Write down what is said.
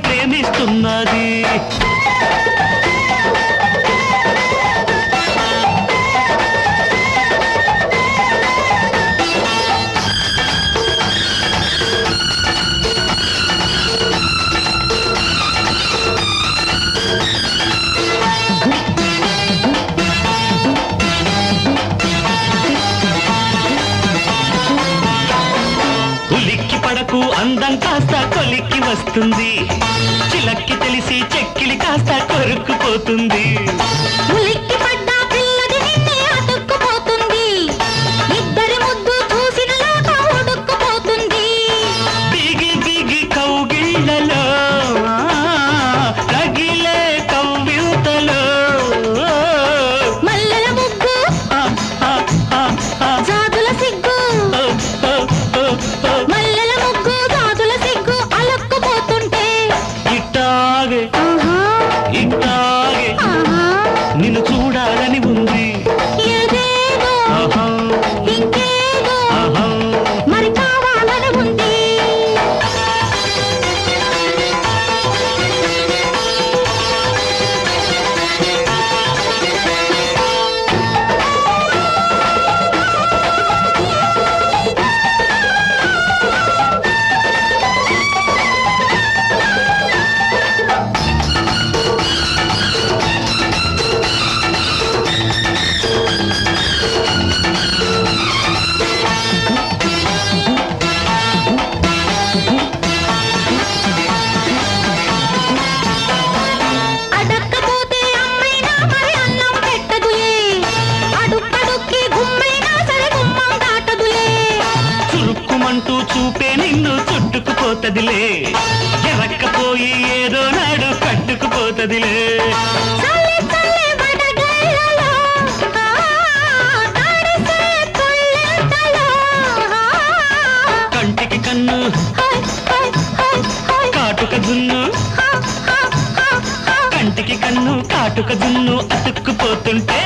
ప్రేమిస్తున్నది. ఉలిక్కి పడకు అందం కాస్త కొలిక్కి వస్తుంది, చిలక్కి తెలిసి చెక్కిలి కాస్త కొరుక్కుపోతుంది. ఉలిక్కి పడ్డ పిల్లది నిన్నే అతుక్కుపోతుంది, ఇద్దరి ముద్దు చూసిన లోక ఉడుక్కుపోతుంది. బిగి బిగి కౌగిళ్ళలో రగిలే కవ్యూతలో మల్లెల ముగ్గు జాతుల సిగ్గు, మల్లెల ముగ్గు జాతుల సిగ్గు అలక్కుపోతుంటే ఇట్టాగే ఇట్టాగే నిన్ను చూడాలని ఉంది. ఏదేదో ఇంకేదో మరి కావాలని ఉంది. అడక్కపోతే అమ్మైనా మరి అన్నం పెట్టదులే, అడుక్కడుక్కి గుమ్మైనా సరే గుమ్మం దాటదులే. చురుక్కుమంటూ చూపే నిన్ను చుట్టుకుపోతదిలే, ఎరక్కపోయి ఏదో నాడు కట్టుకుపోతదిలే. చల్లి చల్లి వడగళ్ళలో, తడిసే పుల్లెంతలో, కంటికి కన్ను హై హై హై హై, కాటుక జున్ను, హా హా హా హా. కంటికి కన్ను కాటుక జున్ను అతుక్కుపోతుంటే